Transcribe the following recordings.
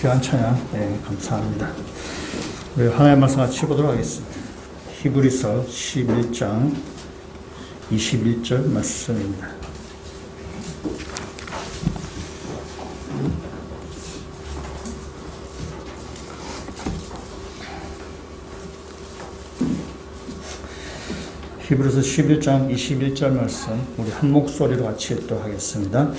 귀한 찬양 감사합니다. 우리 하나님의 말씀 같이 보도록 하겠습니다. 히브리서 11장 21절 말씀입니다. 히브리서 11장 21절 말씀 우리 한 목소리로 같이 읽도록 하겠습니다.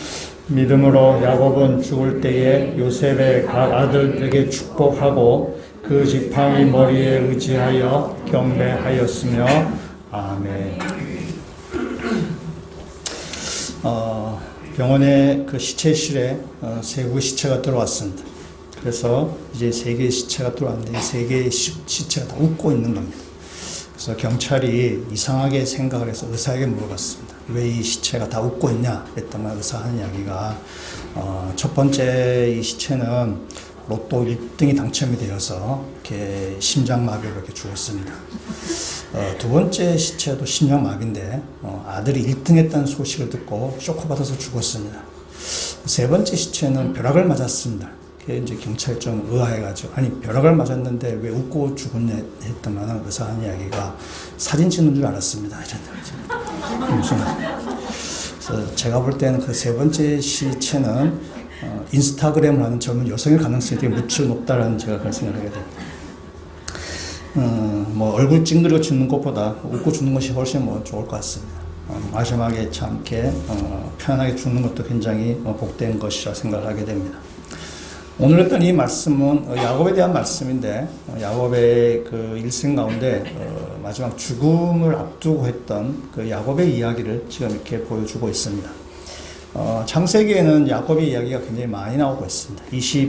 믿음으로 야곱은 죽을 때에 요셉의 각 아들들에게 축복하고 그 지팡이 머리에 의지하여 경배하였으며 아멘. 병원에 그 시체실에 세 구의 시체가 들어왔습니다. 그래서 이제 세 개의 시체가 들어왔는데 세 개의 시체가 다 웃고 있는 겁니다. 그래서 경찰이 이상하게 생각을 해서 의사에게 물어봤습니다. 왜 이 시체가 다 웃고 있냐? 그랬더니 의사가 하는 이야기가 첫 번째 이 시체는 로또 1등이 당첨이 되어서 이렇게 심장마비로 이렇게 죽었습니다. 두 번째 시체도 심장마비인데 아들이 1등 했다는 소식을 듣고 쇼크받아서 죽었습니다. 세 번째 시체는 벼락을 맞았습니다. 이제 경찰이 좀 의아해가지고 아니 벼락을 맞았는데 왜 웃고 죽었냐 했더만 의사 하는 이야기가 사진 찍는 줄 알았습니다. 이런 무슨 그래서 제가 볼 때는 그 세 번째 시체는 인스타그램을 하는 젊은 여성일 가능성이 되게 무척 높다라는 제가 그런 생각을 하게 됩니다. 뭐 얼굴 찡그리고 죽는 것보다 웃고 죽는 것이 훨씬 좋을 것 같습니다. 마지막에 참 이렇게 편안하게 죽는 것도 굉장히 복된 것이라 생각을 하게 됩니다. 오늘 했던 이 말씀은 야곱에 대한 말씀인데 야곱의 그 일생 가운데 마지막 죽음을 앞두고 했던 그 야곱의 이야기를 지금 이렇게 보여주고 있습니다. 창세기에는 야곱의 이야기가 굉장히 많이 나오고 있습니다.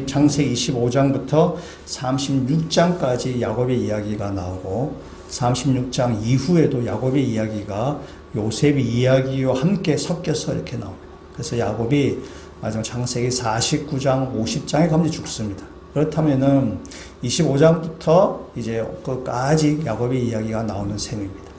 창세기 25장부터 36장까지 야곱의 이야기가 나오고 36장 이후에도 야곱의 이야기가 요셉의 이야기와 함께 섞여서 이렇게 나옵니다. 그래서 야곱이 마지막 창세기 49장, 50장에 가면 죽습니다. 그렇다면은 25장부터 이제 끝까지 야곱의 이야기가 나오는 셈입니다.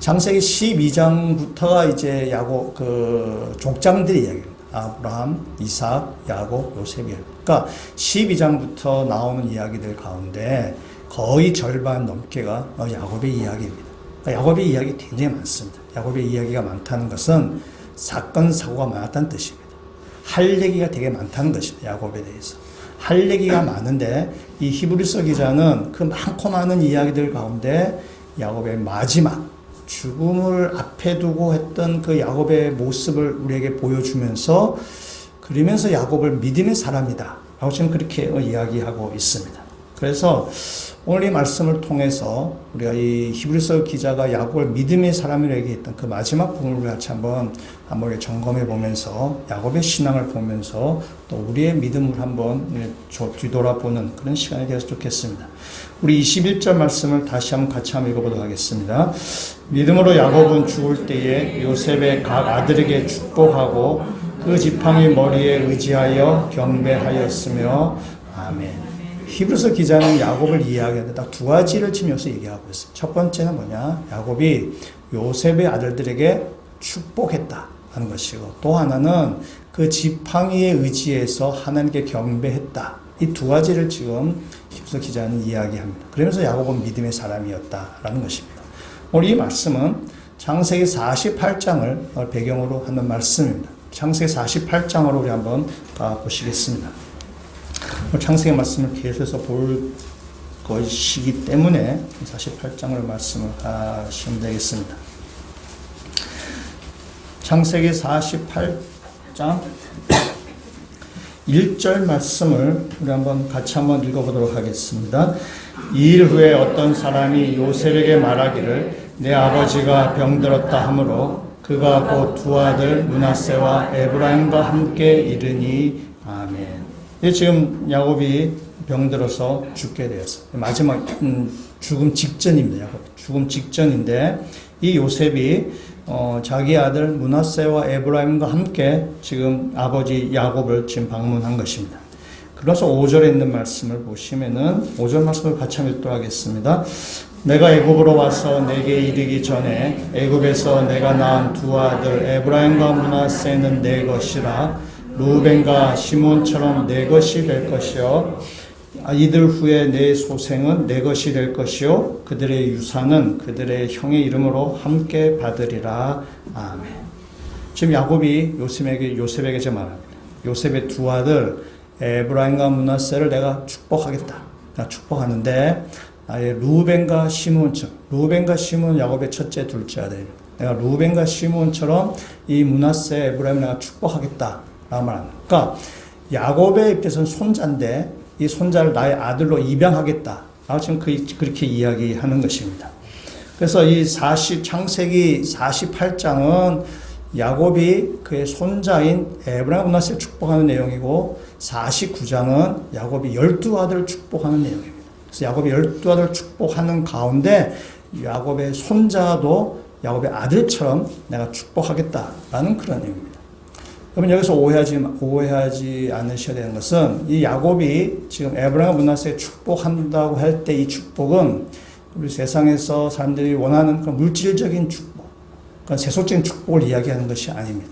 창세기 12장부터가 이제 야곱 그 족장들의 이야기입니다. 아브라함, 이삭, 야곱, 요셉이에요. 그러니까 12장부터 나오는 이야기들 가운데 거의 절반 넘게가 야곱의 이야기입니다. 그러니까 야곱의 이야기 굉장히 많습니다. 야곱의 이야기가 많다는 것은 사건, 사고가 많았다는 뜻입니다. 할 얘기가 되게 많다는 것입니다. 야곱에 대해서. 할 얘기가 많은데 이 히브리서 기자는 그 많고 많은 이야기들 가운데 야곱의 마지막 죽음을 앞에 두고 했던 그 야곱의 모습을 우리에게 보여주면서 그러면서 야곱을 믿음의 사람이다 라고 저는 그렇게 이야기하고 있습니다. 그래서 오늘 이 말씀을 통해서 우리가 이 히브리서 기자가 야곱을 믿음의 사람이라고 얘기했던 그 마지막 부분을 같이 한번 점검해 보면서 야곱의 신앙을 보면서 또 우리의 믿음을 한번 뒤돌아보는 그런 시간이 되었으면 좋겠습니다. 우리 21절 말씀을 다시 한번 같이 한번 읽어보도록 하겠습니다. 믿음으로 야곱은 죽을 때에 요셉의 각 아들에게 축복하고 그 지팡이 머리에 의지하여 경배하였으며 아멘. 히브리서 기자는 야곱을 이야기하는데 딱 두 가지를 지금 여기서 얘기하고 있어요. 첫 번째는 뭐냐? 야곱이 요셉의 아들들에게 축복했다 하는 것이고 또 하나는 그 지팡이에 의지해서 하나님께 경배했다. 이 두 가지를 지금 히브리서 기자는 이야기합니다. 그러면서 야곱은 믿음의 사람이었다라는 것입니다. 오늘 이 말씀은 창세기 48장을 배경으로 하는 말씀입니다. 창세기 48장으로 우리 한번 가보시겠습니다. 창세기 말씀을 계속해서 볼 것이기 때문에 48장을 말씀을 하시면 되겠습니다. 창세기 48장 1절 말씀을 우리 같이 한번 읽어보도록 하겠습니다. 이 일 후에 어떤 사람이 요셉에게 말하기를 내 아버지가 병들었다 하므로 그가 곧 두 아들 므낫세와 에브라임과 함께 이르니 아멘. 지금 야곱이 병들어서 죽게 되었어요. 마지막 죽음 직전입니다. 야곱 죽음 직전인데 이 요셉이 자기 아들 므낫세와 에브라임과 함께 지금 아버지 야곱을 지금 방문한 것입니다. 그래서 5절에 있는 말씀을 보시면은 5절 말씀을 같이 한번 읽도록 하겠습니다. 내가 애굽으로 와서 내게 이르기 전에 애굽에서 내가 낳은 두 아들 에브라임과 므낫세는 내 것이라 루벤과 시몬처럼 내 것이 될 것이요 이들 후에 내 소생은 내 것이 될 것이요 그들의 유산은 그들의 형의 이름으로 함께 받으리라. 아멘. 지금 야곱이 요셉에게 지금 말합니다. 요셉의 두 아들 에브라임과 므낫세를 내가 축복하겠다. 내가 축복하는데 루벤과 시몬처럼, 루벤과 시몬은 야곱의 첫째 둘째 아들입니다. 내가 루벤과 시몬처럼 이 므낫세 에브라임을 내가 축복하겠다 라고 말합니다. 그러니까 야곱의 입장에서는 손자인데 이 손자를 나의 아들로 입양하겠다 라고 지금 그렇게 이야기하는 것입니다. 그래서 이 창세기 48장은 야곱이 그의 손자인 에브라임 므낫세를 축복하는 내용이고 49장은 야곱이 12아들을 축복하는 내용입니다. 그래서 야곱이 12아들을 축복하는 가운데 야곱의 손자도 야곱의 아들처럼 내가 축복하겠다라는 그런 의미입니다. 여러분 여기서 오해하지 않으셔야 되는 것은 이 야곱이 지금 에브라임 므낫세에 축복한다고 할 때 이 축복은 우리 세상에서 사람들이 원하는 그런 물질적인 축복, 그런 세속적인 축복을 이야기하는 것이 아닙니다.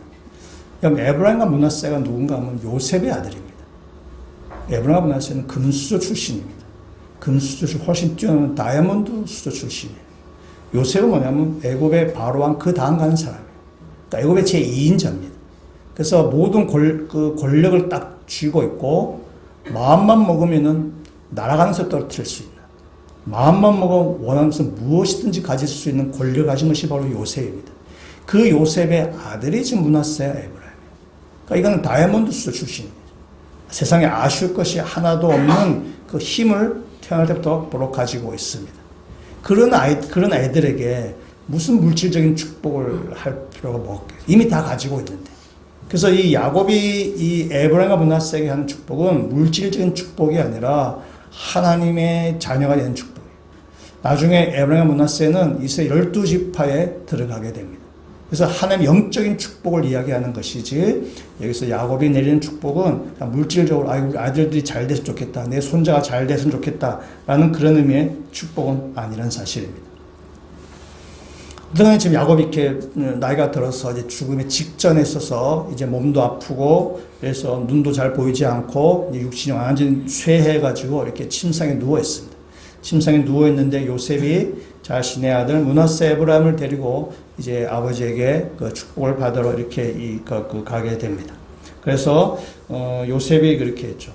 그럼 에브라임과 므낫세가 누군가 하면 요셉의 아들입니다. 에브라임과 므낫세는 금수저 출신입니다. 금수저 훨씬 뛰어난 다이아몬드 수저 출신이에요. 요셉은 뭐냐면 애굽의 바로왕 그 다음 가는 사람이에요. 그러니까 애굽의 제2인자입니다. 그래서 모든 권력을 딱 쥐고 있고 마음만 먹으면은 날아가면서 떨어뜨릴 수 있는, 마음만 먹으면 원하는 것은 무엇이든지 가질 수 있는 권력을 가진 것이 바로 요셉입니다. 그 요셉의 아들이 지금 므낫세와 에브라임이에요. 그러니까 이거는 다이아몬드 수저 출신입니다. 세상에 아쉬울 것이 하나도 없는 그 힘을 태어날 때부터 바로 가지고 있습니다. 그런 애들에게 무슨 물질적인 축복을 할 필요가 뭐겠어요? 이미 다 가지고 있는데. 그래서 이 야곱이 이 에브라임과 므낫세에게 하는 축복은 물질적인 축복이 아니라 하나님의 자녀가 되는 축복이에요. 나중에 에브라임과 므낫세는 이스라엘 12지파에 들어가게 됩니다. 그래서 하나님의 영적인 축복을 이야기하는 것이지 여기서 야곱이 내리는 축복은 물질적으로 우리 아들들이 잘 됐으면 좋겠다, 내 손자가 잘 됐으면 좋겠다 라는 그런 의미의 축복은 아니라는 사실입니다. 그동안 지금 야곱이 이렇게 나이가 들어서 이제 죽음의 직전에 있어서 이제 몸도 아프고 그래서 눈도 잘 보이지 않고 육신이 완전히 쇠해가지고 이렇게 침상에 누워 있습니다. 침상에 누워 있는데 요셉이 자신의 아들 므낫세 에브라임을 데리고 이제 아버지에게 그 축복을 받으러 이렇게 가게 됩니다. 그래서 요셉이 그렇게 했죠.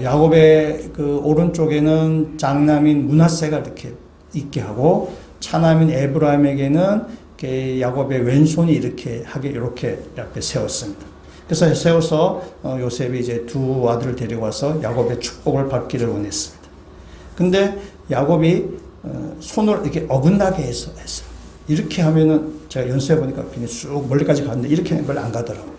야곱의 그 오른쪽에는 장남인 므낫세가 이렇게 있게 하고 차남인 에브라임에게는 야곱의 왼손이 이렇게 앞에 세웠습니다. 그래서 세워서 요셉이 이제 두 아들을 데리고 와서 야곱의 축복을 받기를 원했습니다. 근데 야곱이 손을 이렇게 어긋나게 했어요. 이렇게 하면은 제가 연습해 보니까 그냥 쭉 멀리까지 갔는데 이렇게 하면 별로 안 가더라고요.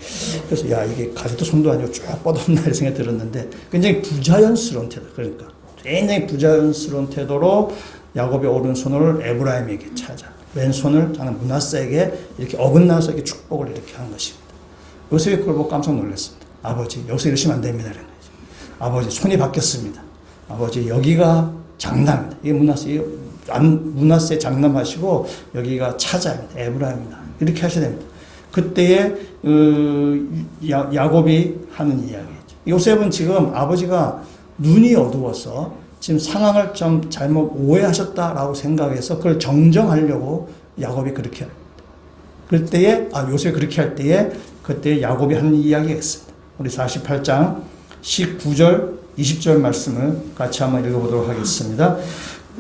그래서 이게 가지도 손도 아니고 쭉 뻗었나 이런 생각이 들었는데 굉장히 부자연스러운 태도, 그러니까 굉장히 부자연스러운 태도로 야곱의 오른손을 에브라임에게 찾아 왼손을 하는 므낫세에게 이렇게 어긋나서 이렇게 축복을 이렇게 한 것입니다. 요셉이 그걸 보고 깜짝 놀랐습니다. 아버지 여기서 이러시면 안 됩니다. 이런 거죠. 아버지 손이 바뀌었습니다. 아버지 여기가 장남입니다. 이 므낫세 장남하시고 여기가 차자입니다. 에브라임입니다. 이렇게 하셔야 됩니다. 그때에 야곱이 하는 이야기죠. 요셉은 지금 아버지가 눈이 어두워서 지금 상황을 좀 잘못 오해하셨다라고 생각해서 그걸 정정하려고 야곱이 그렇게 합니다. 그럴 때에 요셉이 그렇게 할 때에 그때 야곱이 하는 이야기가 있습니다. 우리 48장 19절 20절 말씀을 같이 한번 읽어보도록 하겠습니다.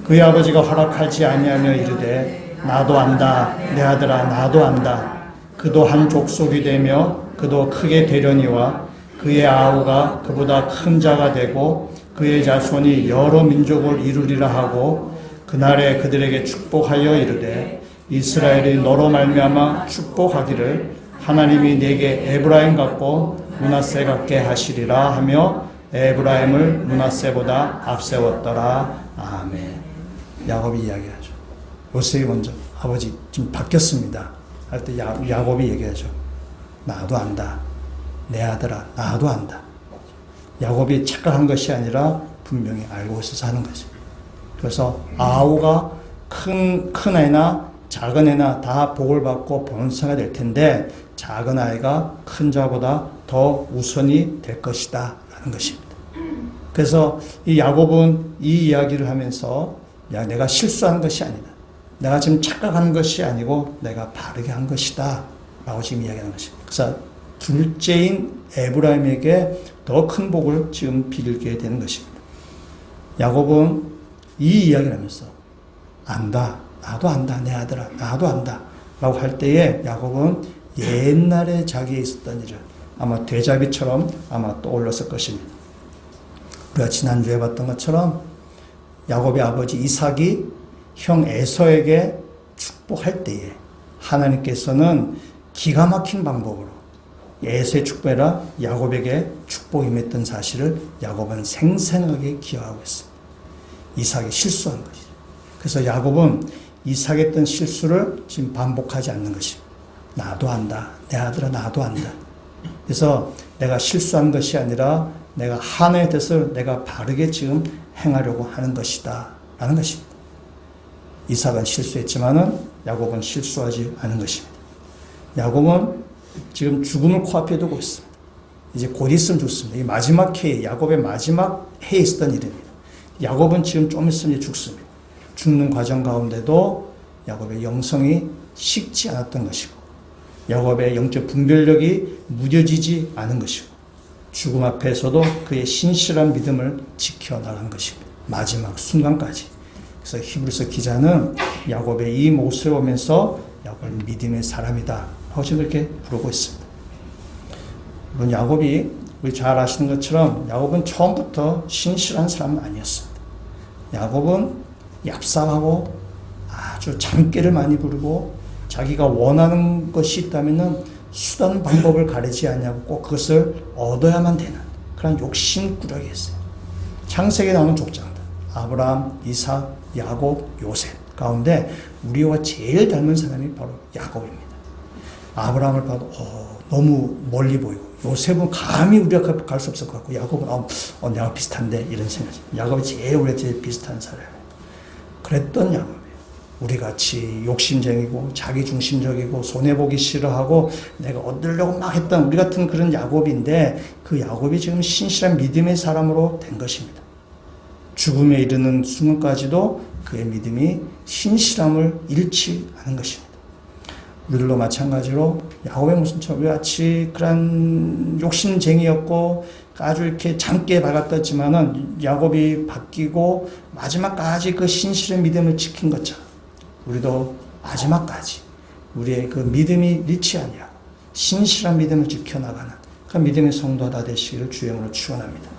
그의 아버지가 허락하지 아니하며 이르되 나도 안다 내 아들아 나도 안다. 그도 한 족속이 되며 그도 크게 되려니와 그의 아우가 그보다 큰 자가 되고 그의 자손이 여러 민족을 이루리라 하고 그날에 그들에게 축복하여 이르되 이스라엘이 너로 말미암아 축복하기를 하나님이 내게 에브라임 같고 므낫세 같게 하시리라 하며 에브라임을 므낫세보다 앞세웠더라. 아멘. 야곱이 이야기하죠. 요셉이 먼저 아버지 지금 바뀌었습니다 할 때 야곱이 얘기하죠. 나도 안다. 내 아들아 나도 안다. 야곱이 착각한 것이 아니라 분명히 알고 있어서 하는 거죠. 그래서 아우가 큰 애나 작은 애나 다 복을 받고 번성이 될 텐데 작은 아이가 큰 자보다 더 우선이 될 것이다 라는 것입니다. 그래서 이 야곱은 이 이야기를 하면서 내가 실수한 것이 아니다. 내가 지금 착각한 것이 아니고 내가 바르게 한 것이다 라고 지금 이야기하는 것입니다. 그래서 둘째인 에브라임에게 더 큰 복을 지금 빌게 되는 것입니다. 야곱은 이 이야기를 하면서 안다. 나도 안다. 내 아들아. 나도 안다. 라고 할 때에 야곱은 옛날에 자기에 있었던 일을 아마 되잡이처럼 아마 떠올렸을 것입니다. 우리가 지난주에 봤던 것처럼 야곱의 아버지 이삭이 형 에서에게 축복할 때에 하나님께서는 기가 막힌 방법으로 에서의 축복이라 야곱에게 축복이 임했던 사실을 야곱은 생생하게 기억하고 있습니다. 이삭이 실수한 것이죠. 그래서 야곱은 이삭이 했던 실수를 지금 반복하지 않는 것입니다. 나도 안다. 내 아들아 나도 안다. 그래서 내가 실수한 것이 아니라 내가 하나님의 뜻을 내가 바르게 지금 행하려고 하는 것이다 라는 것입니다. 이삭은 실수했지만은 야곱은 실수하지 않은 것입니다. 야곱은 지금 죽음을 코앞에 두고 있습니다. 이제 곧 있으면 죽습니다. 이 마지막 해에 야곱의 마지막 해에 있었던 일입니다. 야곱은 지금 좀 있으면 죽습니다. 죽는 과정 가운데도 야곱의 영성이 식지 않았던 것이고 야곱의 영적 분별력이 무뎌지지 않은 것이고 죽음 앞에서도 그의 신실한 믿음을 지켜나간 것입니다. 마지막 순간까지. 그래서 히브리서 기자는 야곱의 이 모습을 보면서 야곱은 믿음의 사람이다 라고 지금 이렇게 부르고 있습니다. 물론 야곱이 우리 잘 아시는 것처럼 야곱은 처음부터 신실한 사람은 아니었습니다. 야곱은 얍삽하고 아주 잠깨를 많이 부르고 자기가 원하는 것이 있다면 수단 방법을 가리지 않냐고 꼭 그것을 얻어야만 되는 그런 욕심꾸러기였어요. 창세기에 나오는 족장들 아브라함, 이삭, 야곱, 요셉 가운데 우리와 제일 닮은 사람이 바로 야곱입니다. 아브라함을 봐도 너무 멀리 보이고 요셉은 감히 우리가 갈 수 없을 것 같고 야곱은 내가 비슷한데 이런 생각이 야곱이 제일 우리가 제일 비슷한 사람이에요. 그랬던 야곱이에요. 우리같이 욕심쟁이고 자기중심적이고 손해보기 싫어하고 내가 얻으려고 막 했던 우리 같은 그런 야곱인데 그 야곱이 지금 신실한 믿음의 사람으로 된 것입니다. 죽음에 이르는 순간까지도 그의 믿음이 신실함을 잃지 않은 것입니다. 우리들도 마찬가지로 야곱의 모습처럼 우리같이 그런 욕심쟁이였고 아주 이렇게 잠깨 밝았었지만은 야곱이 바뀌고 마지막까지 그 신실의 믿음을 지킨 것처럼 우리도 마지막까지 우리의 그 믿음이 잃지 아니하고 신실한 믿음을 지켜나가는 그 믿음의 성도가 다 되시기를 주의 이름으로 축원합니다.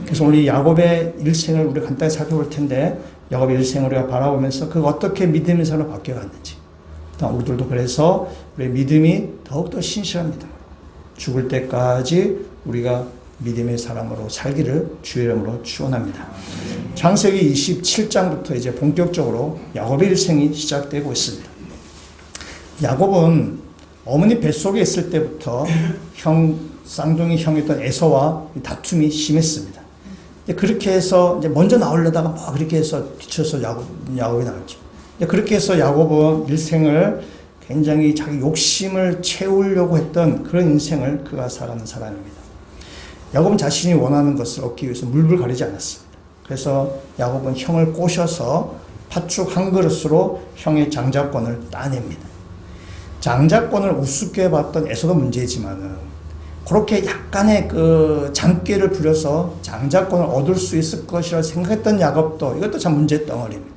그래서 오늘 야곱의 일생을 우리가 간단히 살펴볼 텐데 야곱의 일생을 우리가 바라보면서 그 어떻게 믿음의 사람으로 바뀌어갔는지 우리들도 그래서 우리의 믿음이 더욱더 신실한 믿음으로 죽을 때까지 우리가 믿음의 사람으로 살기를 주의 이름으로 축원합니다. 창세기 27장부터 이제 본격적으로 야곱의 일생이 시작되고 있습니다. 야곱은 어머니 뱃속에 있을 때부터 쌍둥이 형이었던 에서와 다툼이 심했습니다. 그렇게 해서 이제 먼저 나오려다가 막 그렇게 해서 뒤쳐서 야곱이 나왔죠. 그렇게 해서 야곱은 일생을 굉장히 자기 욕심을 채우려고 했던 그런 인생을 그가 살아가는 사람입니다. 야곱은 자신이 원하는 것을 얻기 위해서 물불 가리지 않았습니다. 그래서 야곱은 형을 꼬셔서 팥죽 한 그릇으로 형의 장자권을 따냅니다. 장자권을 우습게 봤던 에서도 문제지만은 그렇게 약간의 그 장꾀를 부려서 장자권을 얻을 수 있을 것이라 생각했던 야곱도 이것도 참 문제의 덩어리입니다.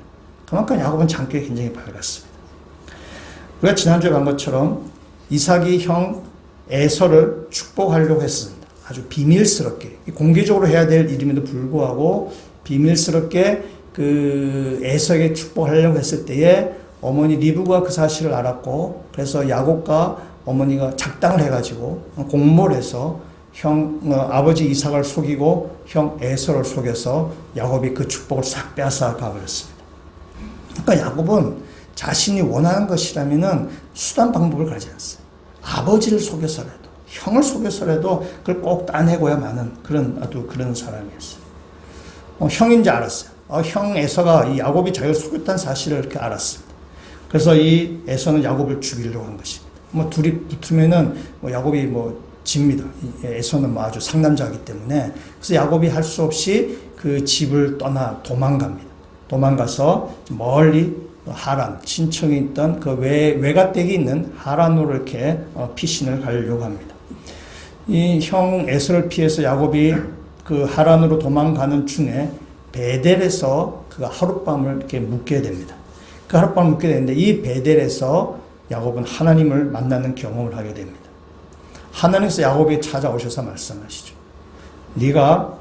그만큼 야곱은 장꾀가 굉장히 밝았습니다. 우리가 지난주에 본 것처럼 이삭이 형 에서를 축복하려고 했습니다. 아주 비밀스럽게 공개적으로 해야 될 일임에도 불구하고 비밀스럽게 그 에서에게 축복하려고 했을 때에 어머니 리브가 그 사실을 알았고 그래서 야곱과 어머니가 작당을 해가지고 공모를 해서 아버지 이삭을 속이고 형 에서를 속여서 야곱이 그 축복을 싹 빼앗아 가버렸습니다. 그러니까 야곱은 자신이 원하는 것이라면은 수단 방법을 가리지 않았어요. 아버지를 속여서라도 형을 속여서라도 그걸 꼭 따내고야만은 그런 사람이었어요. 형인지 알았어요. 형 에서가 이 야곱이 자기를 속였다는 사실을 이렇게 알았습니다. 그래서 이 에서는 야곱을 죽이려고 한 것입니다. 뭐 둘이 붙으면은 뭐 야곱이 뭐 집니다. 에서는 뭐 아주 상남자이기 때문에. 그래서 야곱이 할 수 없이 그 집을 떠나 도망갑니다. 도망가서 멀리 하란, 친척이 있던 그 외가댁이 있는 하란으로 이렇게 피신을 가려고 합니다. 이 형 에서를 피해서 야곱이 그 하란으로 도망가는 중에 베델에서 그 하룻밤을 이렇게 묵게 됩니다. 그 하룻밤을 묵게 되는데 이 베델에서 야곱은 하나님을 만나는 경험을 하게 됩니다. 하나님께서 야곱이 찾아오셔서 말씀하시죠. 네가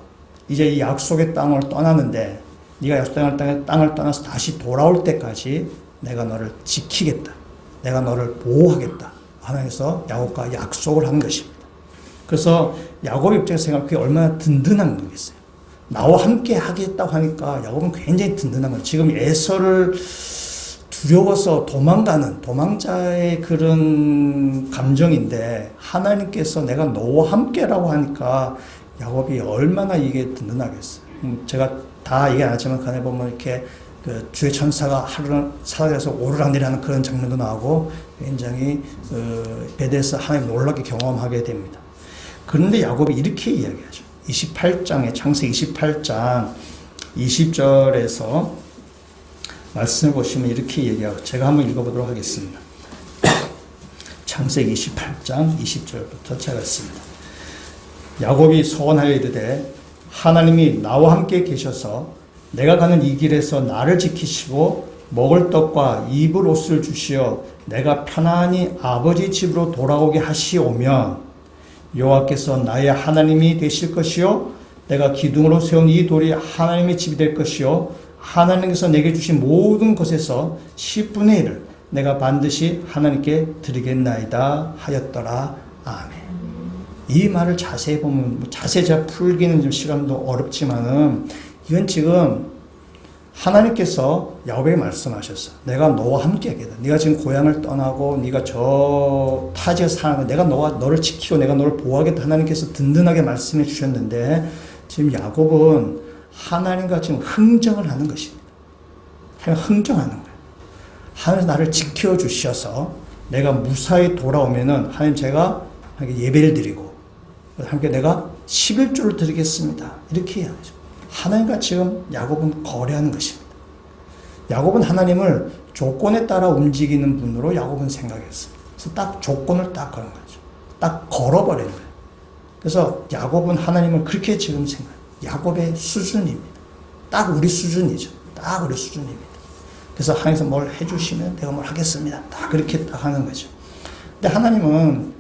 이제 이 약속의 땅을 떠나는데 네가 약속의 땅을 떠나서 다시 돌아올 때까지 내가 너를 지키겠다. 내가 너를 보호하겠다. 하나님께서 야곱과 약속을 한 것입니다. 그래서 야곱 입장에서 생각하면 그게 얼마나 든든한 거겠어요. 나와 함께 하겠다고 하니까 야곱은 굉장히 든든한 거예요. 지금 에서를 두려워서 도망가는 도망자의 그런 감정인데 하나님께서 내가 너와 함께라고 하니까 야곱이 얼마나 이게 든든하겠어요. 제가 다 얘기 안 하지만 그 안에 보면 이렇게 그 주의 천사가 하루는 사라져서 오르락내리하는 그런 장면도 나오고 굉장히 베델에서 하나님 놀랍게 경험하게 됩니다. 그런데 야곱이 이렇게 이야기하죠. 28장에 창세기 28장 20절에서 말씀을 보시면 이렇게 얘기하고 제가 한번 읽어보도록 하겠습니다. 창세기 28장 20절부터 제가 읽습니다. 야곱이 소원하여 이르되 하나님이 나와 함께 계셔서 내가 가는 이 길에서 나를 지키시고 먹을 떡과 입을 옷을 주시어 내가 편안히 아버지 집으로 돌아오게 하시오면 여호와께서 나의 하나님이 되실 것이요 내가 기둥으로 세운 이 돌이 하나님의 집이 될 것이요 하나님께서 내게 주신 모든 것에서 10분의 1을 내가 반드시 하나님께 드리겠나이다 하였더라. 아멘. 이 말을 자세히 보면 자세히 제가 풀기는 좀 시간도 어렵지만은 이건 지금 하나님께서 야곱에게 말씀하셨어. 내가 너와 함께 하겠다. 네가 지금 고향을 떠나고 네가 저 타지에서 사는 거 내가 너를 지키고 내가 너를 보호하겠다. 하나님께서 든든하게 말씀해 주셨는데 지금 야곱은 하나님과 지금 흥정을 하는 것입니다. 흥정하는 거예요. 하나님 나를 지켜주셔서 내가 무사히 돌아오면은 하나님 제가 예배를 드리고 함께 내가 11조를 드리겠습니다. 이렇게 해야죠. 하나님과 지금 야곱은 거래하는 것입니다. 야곱은 하나님을 조건에 따라 움직이는 분으로 야곱은 생각했어요. 그래서 딱 조건을 딱 거는 거죠. 딱 걸어버리는 거예요. 그래서 야곱은 하나님을 그렇게 지금 생각해요. 야곱의 수준입니다. 딱 우리 수준이죠. 딱 우리 수준입니다. 그래서 하나님께서 뭘 해주시면 내가 뭘 하겠습니다. 딱 그렇게 딱 하는 거죠. 근데 하나님은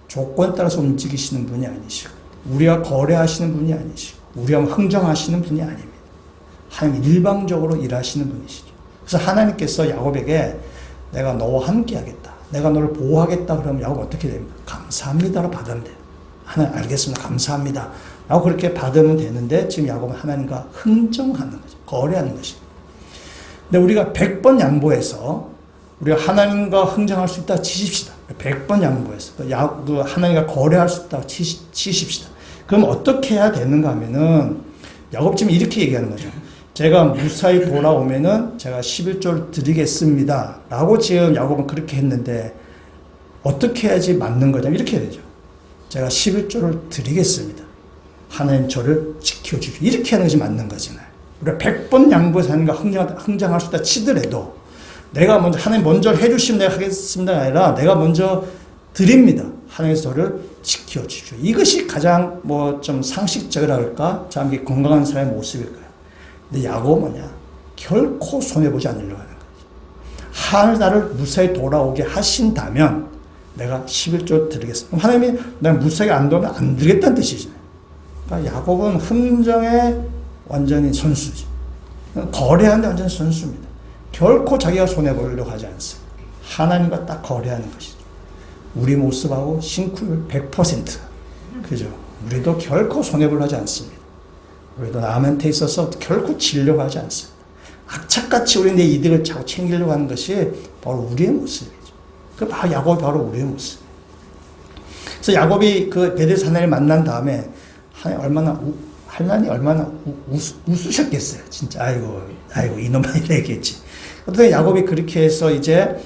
조건에 따라서 움직이시는 분이 아니시고 우리와 거래하시는 분이 아니시고 우리와 흥정하시는 분이 아닙니다. 하나님 일방적으로 일하시는 분이시죠. 그래서 하나님께서 야곱에게 내가 너와 함께 하겠다. 내가 너를 보호하겠다. 그러면 야곱 어떻게 됩니까? 감사합니다로 받으면 돼요. 하나님 알겠습니다. 감사합니다. 라고 그렇게 받으면 되는데 지금 야곱은 하나님과 흥정하는 거죠. 거래하는 것입니다. 근데 우리가 100번 양보해서 우리가 하나님과 흥정할 수 있다 치십시다. 100번 양보해서 하나님과 거래할 수 있다 치십시다. 그럼 어떻게 해야 되는가 하면은 야곱 지금 이렇게 얘기하는 거죠. 제가 무사히 돌아오면은 제가 11조를 드리겠습니다. 라고 지금 야곱은 그렇게 했는데 어떻게 해야지 맞는 거냐면 이렇게 해야 되죠. 제가 11조를 드리겠습니다. 하나님 저를 지켜주시오. 이렇게 하는 것이 맞는 거잖아요. 우리가 100번 양보해서 하는가 흥정할 수 있다 치더라도 내가 먼저 하나님 먼저 해주시면 내가 하겠습니다가 아니라 내가 먼저 드립니다. 하나님께서 저를 지켜주시오. 이것이 가장 좀 상식적이라 할까? 참 건강한 사람의 모습일 거예요. 근데 야곱은 뭐냐? 결코 손해보지 않으려고 하는 거지. 하늘 나를 무사히 돌아오게 하신다면 내가 11조 드리겠습니다. 그럼 하나님이 내가 무사히 안 돌아오면 안 드리겠다는 뜻이잖아요. 그러니까 야곱은 흥정의 완전히 선수죠. 거래하는데 완전히 선수입니다. 결코 자기가 손해보려고 하지 않습니다. 하나님과 딱 거래하는 것이죠. 우리 모습하고 싱크율 100%. 그죠? 우리도 결코 손해보려고 하지 않습니다. 우리도 남한테 있어서 결코 지려고 하지 않습니다. 악착같이 우리 내 이득을 자꾸 챙기려고 하는 것이 바로 우리의 모습이죠. 그 바로 야곱이 바로 우리의 모습이에요. 그래서 야곱이 그 베델에서 하나님을 만난 다음에 하나님 얼마나 웃으셨겠어요. 진짜 아이고 이놈아 이랬겠지. 어떤 야곱이 그렇게 해서 이제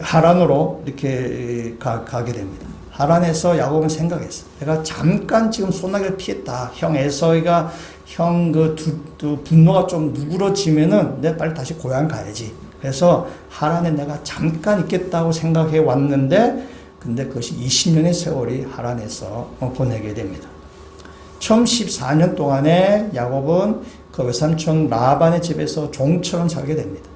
하란으로 이렇게 가게 됩니다. 하란에서 야곱은 생각했어. 내가 잠깐 지금 소나기를 피했다. 형 에서가 형 분노가 좀 누그러지면은 내가 빨리 다시 고향 가야지. 그래서 하란에 내가 잠깐 있겠다고 생각해 왔는데, 근데 그것이 20년의 세월이 하란에서 보내게 됩니다. 처음 14년 동안에 야곱은 그 외삼촌 라반의 집에서 종처럼 살게 됩니다.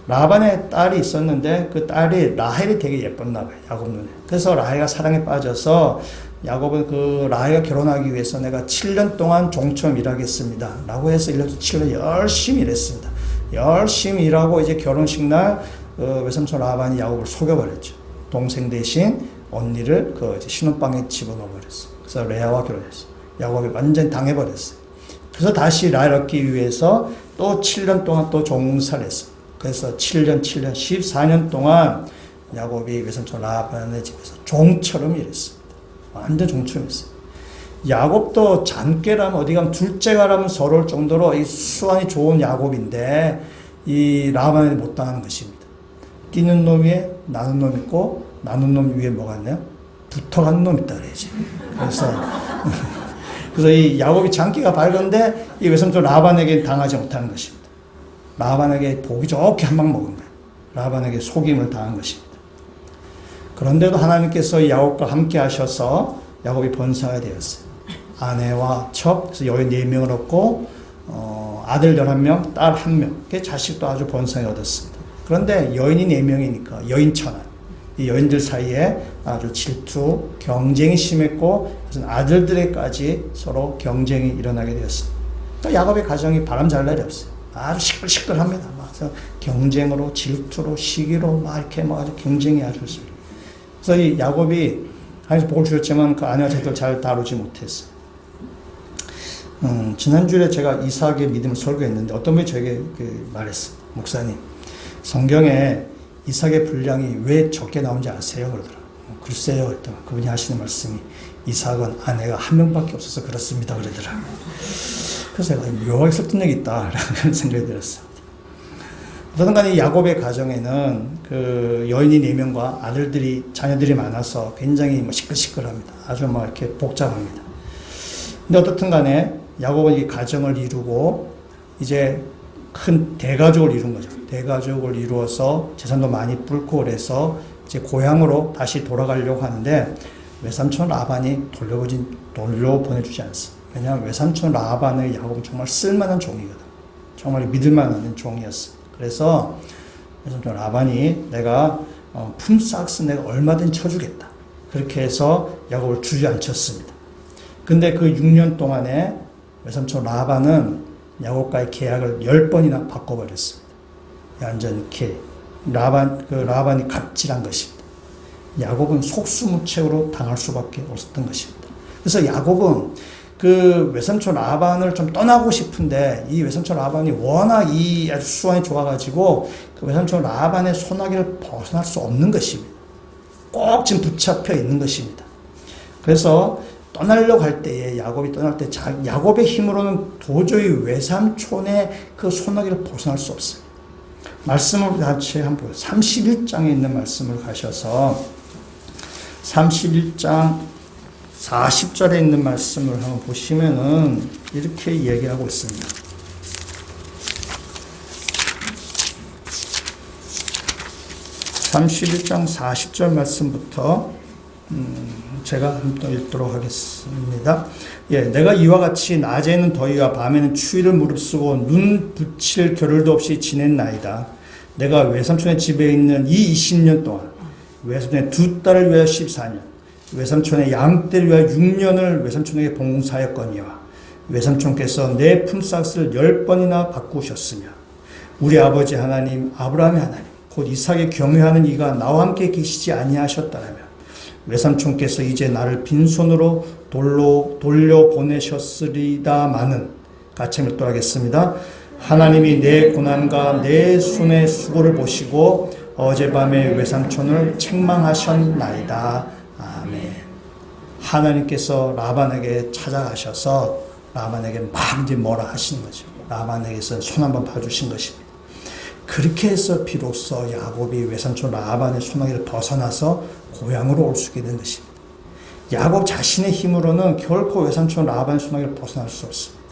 라반의 딸이 있었는데 그 딸이 라헬이 되게 예뻤나 봐요. 야곱 눈에. 그래서 라헬가 사랑에 빠져서 야곱은 그 라헬과 결혼하기 위해서 내가 7년 동안 종처럼 일하겠습니다. 라고 해서 1년 7년 열심히 일했습니다. 열심히 일하고 이제 결혼식 날 외삼촌 라반이 야곱을 속여버렸죠. 동생 대신 언니를 그 신혼방에 집어넣어버렸어요. 그래서 레아와 결혼했어요. 야곱이 완전히 당해버렸어요. 그래서 다시 라헬을 얻기 위해서 또 7년 동안 또 종살을 했어요. 그래서 7년, 14년 동안 야곱이 외삼촌 라반의 집에서 종처럼 일했습니다. 완전 종처럼 했어요. 야곱도 잔꾀라면 어디 가면 둘째가라면 서러울 정도로 이 수완이 좋은 야곱인데 이 라반이 못 당하는 것입니다. 끼는 놈 위에 나눈 놈 있고 나눈 놈 위에 뭐가 있나요? 붙어가는 놈 있다 그래야지. 그래서 이 야곱이 장기가 밝은데 이 외삼촌 라반에게 당하지 못하는 것입니다. 라반에게 보기 좋게 한 방 먹은 거예요. 라반에게 속임을 당한 것입니다. 그런데도 하나님께서 야곱과 함께 하셔서 야곱이 번성하게 되었어요. 아내와 첩, 그래서 여인 4명을 얻고 아들 11명, 딸 1명, 자식도 아주 번성히 얻었습니다. 그런데 여인이 4명이니까 여인 천한, 이 여인들 사이에 아주 질투, 경쟁이 심했고 그래서 아들들에까지 서로 경쟁이 일어나게 되었습니다. 또 야곱의 가정이 바람 잘 날이 없어요. 아주 시끌시끌합니다. 그래서 경쟁으로, 질투로, 시기로 막 이렇게 막 아주 경쟁이 아주 있습니다. 그래서 이 야곱이 하나님께서 복을 주셨지만 그 아내와 자식들 잘 다루지 못했어요. 지난주에 제가 이삭의 믿음을 설교했는데 어떤 분이 저에게 말했어요. 목사님, 성경에 이삭의 분량이 왜 적게 나온지 아세요? 그러더라고요. 글쎄요. 그랬더니 그분이 하시는 말씀이 이삭은 아내가 1명밖에 없어서 그렇습니다. 그러더라고요. 그래서 제가 묘하게 설득력이 있다라는 생각이 들었어요. 어쨌든 간에 야곱의 가정에는 그 여인이 4명과 자녀들이 많아서 굉장히 시끌시끌합니다. 아주 이렇게 복잡합니다. 근데 어떻든 간에 야곱은 이 가정을 이루고 이제 큰 대가족을 이룬 거죠. 대가족을 이루어서 재산도 많이 불고 그래서 이제 고향으로 다시 돌아가려고 하는데 외삼촌 라반이 돌려보내주지 않습니다. 왜냐하면 외삼촌 라반의 야곱은 정말 쓸만한 종이거든. 정말 믿을만한 종이었어. 그래서 외삼촌 라반이 내가 품삯은 내가 얼마든지 쳐주겠다. 그렇게 해서 야곱을 주저앉혔습니다. 근데 그 6년 동안에 외삼촌 라반은 야곱과의 계약을 10번이나 바꿔버렸습니다. 얌전케 라반이 갑질한 것입니다. 야곱은 속수무책으로 당할 수밖에 없었던 것입니다. 그래서 야곱은 그 외삼촌 라반을 좀 떠나고 싶은데 이 외삼촌 라반이 워낙 이 아주 수완이 좋아가지고 그 외삼촌 라반의 소나기를 벗어날 수 없는 것입니다. 꼭 지금 붙잡혀 있는 것입니다. 그래서 떠나려고 할 때에 야곱이 떠날 때 야곱의 힘으로는 도저히 외삼촌의 그 소나기를 벗어날 수 없어요. 말씀을 같이 한번 보세요. 31장에 있는 말씀을 가셔서 31장 40절에 있는 말씀을 한번 보시면은 이렇게 얘기하고 있습니다. (31장 40절) 말씀부터 제가 한번 읽도록 하겠습니다. 예, 내가 이와 같이 낮에는 더위와 밤에는 추위를 무릅쓰고 눈 붙일 겨를도 없이 지냈나이다. 내가 외삼촌의 집에 있는 이 20년 동안 외삼촌의 2딸을 위하여 14년, 외삼촌의 양떼를 위하여 6년을 외삼촌에게 봉사하였거니와 외삼촌께서 내 품삯을 10번이나 바꾸셨으며 우리 아버지 하나님 아브라함의 하나님 곧 이삭의 경외하는 이가 나와 함께 계시지 아니하셨다라면 외삼촌께서 이제 나를 빈손으로 돌려보내셨으리다마는 같이 묵도하겠습니다. 하나님이 내 고난과 내 손의 수고를 보시고 어젯밤에 외삼촌을 책망하셨나이다. 아멘. 하나님께서 라반에게 찾아가셔서 라반에게 막 이제 뭐라 하시는 거죠. 라반에게서 손 한번 봐주신 것입니다. 그렇게 해서 비로소 야곱이 외삼촌 라반의 소나기를 벗어나서 고향으로 올 수 있게 된 것입니다. 야곱 자신의 힘으로는 결코 외삼촌 라반의 소나기를 벗어날 수 없습니다.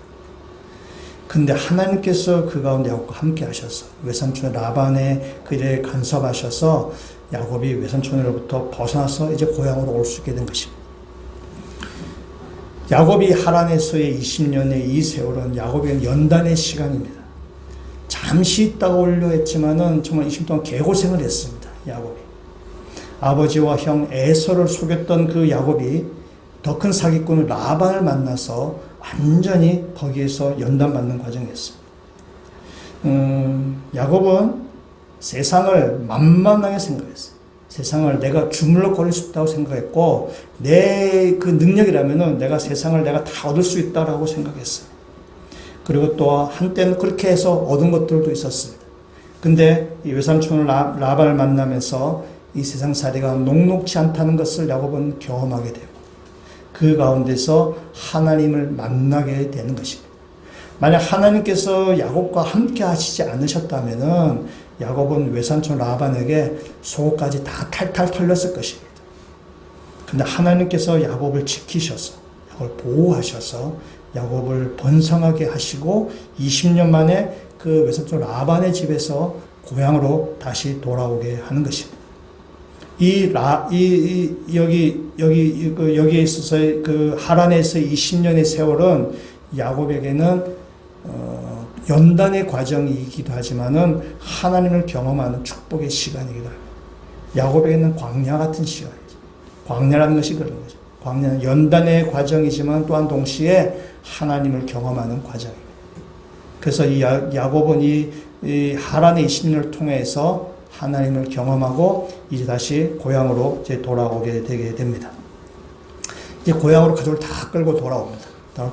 근데 하나님께서 그 가운데 야곱과 함께 하셔서 외삼촌 라반의 그 일에 간섭하셔서 야곱이 외삼촌으로부터 벗어나서 이제 고향으로 올 수 있게 된 것입니다. 야곱이 하란에서의 20년의 이 세월은 야곱의 연단의 시간입니다. 잠시 있다가 오려 했지만은 정말 20년 동안 개고생을 했습니다. 야곱이. 아버지와 형 에서를 속였던 그 야곱이 더 큰 사기꾼 라반을 만나서 완전히 거기에서 연단받는 과정이었습니다. 야곱은 세상을 만만하게 생각했어요. 세상을 내가 주물러 거릴 수 있다고 생각했고, 내 그 능력이라면은 내가 세상을 내가 다 얻을 수 있다라고 생각했어요. 그리고 또 한때는 그렇게 해서 얻은 것들도 있었습니다. 근데 이 외삼촌 라반을 만나면서 이 세상 살이가 녹록지 않다는 것을 야곱은 경험하게 되고, 그 가운데서 하나님을 만나게 되는 것입니다. 만약 하나님께서 야곱과 함께 하시지 않으셨다면은 야곱은 외삼촌 라반에게 속옷까지 다 탈탈 털렸을 것입니다. 근데 하나님께서 야곱을 지키셔서, 야곱을 보호하셔서 야곱을 번성하게 하시고 20년 만에 그 외삼촌 라반의 집에서 고향으로 다시 돌아오게 하는 것입니다. 여기에 있어서의 그 하란에서의 20년의 세월은 야곱에게는 연단의 과정이기도 하지만은 하나님을 경험하는 축복의 시간이기도 합니다. 야곱에게는 광야 같은 시간이죠. 광야라는 것이 그런 거죠. 광야는 연단의 과정이지만 또한 동시에 하나님을 경험하는 과정입니다. 그래서 이 야곱은 이 하란의 20년을 통해서 하나님을 경험하고 이제 다시 고향으로 이제 돌아오게 되게 됩니다. 이제 고향으로 가족을 다 끌고 돌아옵니다. 다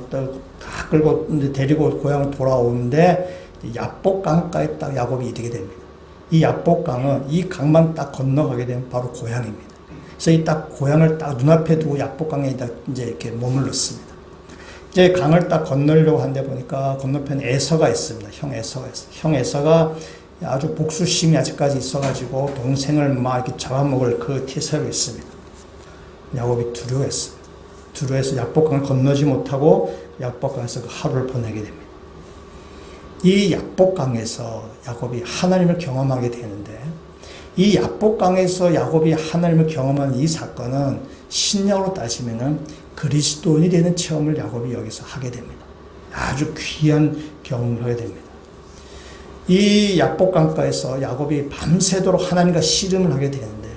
끌고 이제 데리고 고향으로 돌아오는데 야복강가에 딱 야곱이 이르게 됩니다. 이 야복강은 이 강만 딱 건너가게 되면 바로 고향입니다. 그래서 이 딱 고향을 딱 눈앞에 두고 야복강에 이제 이렇게 머물렀습니다. 이제 강을 딱 건너려고 하는데 보니까 건너편에 에서가 있습니다. 형 에서가 있어요. 형 에서가 아주 복수심이 아직까지 있어가지고 동생을 막 이렇게 잡아먹을 그 태세로 있습니다. 야곱이 두려워했습니다. 두려워해서 야복강을 건너지 못하고 야복강에서 그 하루를 보내게 됩니다. 이 야복강에서 야곱이 하나님을 경험하게 되는데, 이 야복강에서 야곱이 하나님을 경험한 이 사건은 신약으로 따지면은 그리스도인이 되는 체험을 야곱이 여기서 하게 됩니다. 아주 귀한 경험을 하게 됩니다. 이 야복강가에서 야곱이 밤새도록 하나님과 씨름을 하게 되는데,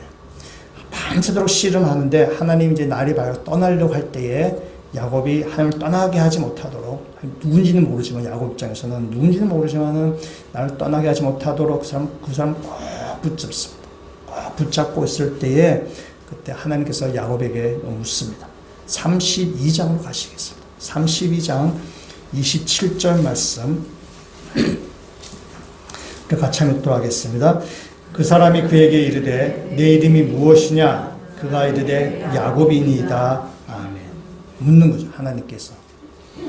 밤새도록 씨름하는데 하나님이 이제 날이 밝아 떠나려고 할 때에 야곱이 하나님을 떠나게 하지 못하도록, 누군지는 모르지만 야곱 입장에서는 누군지는 모르지만은 나를 떠나게 하지 못하도록 그 사람 꼭 붙잡습니다. 꼭 붙잡고 있을 때에 그때 하나님께서 야곱에게 묻습니다. 32장으로 가시겠습니다. 32장 27절 말씀 같이 읽도록 하겠습니다. 그 사람이 그에게 이르되 내 이름이 무엇이냐? 그가 이르되 야곱이니이다. 아멘. 묻는 거죠. 하나님께서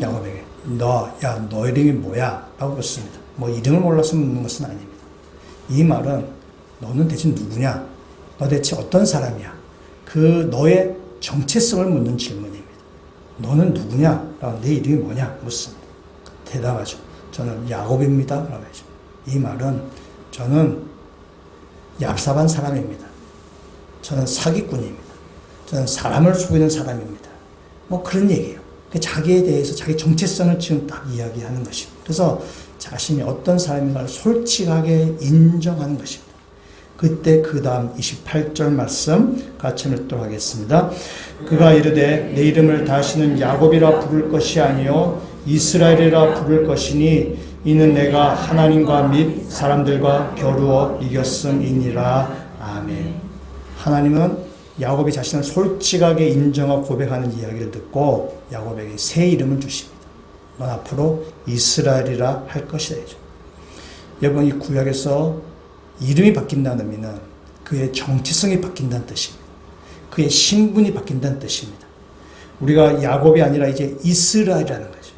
야곱에게 너 이름이 뭐야? 라고 묻습니다. 뭐 이름을 몰라서 묻는 것은 아닙니다. 이 말은 너는 대체 누구냐? 너 대체 어떤 사람이야? 그 너의 정체성을 묻는 질문입니다. 너는 누구냐? 라고 내 이름이 뭐냐? 묻습니다. 대답하죠. 저는 야곱입니다. 라고 하죠. 이 말은 저는 얍삽한 사람입니다. 저는 사기꾼입니다. 저는 사람을 속이는 사람입니다. 뭐 그런 얘기예요. 자기에 대해서 자기 정체성을 지금 딱 이야기하는 것입니다. 그래서 자신이 어떤 사람인가를 솔직하게 인정하는 것입니다. 그때 그 다음 28절 말씀 같이 읽도록 하겠습니다. 그가 이르되 내 이름을 다시는 야곱이라 부를 것이 아니요 이스라엘이라 부를 것이니 이는 내가 하나님과 및 사람들과 겨루어 이겼음이니라. 아멘. 하나님은 야곱이 자신을 솔직하게 인정하고 고백하는 이야기를 듣고 야곱에게 새 이름을 주십니다. 넌 앞으로 이스라엘이라 할 것이다. 여러분, 이 구약에서 이름이 바뀐다는 의미는 그의 정체성이 바뀐다는 뜻입니다. 그의 신분이 바뀐다는 뜻입니다. 우리가 야곱이 아니라 이제 이스라엘이라는 거죠.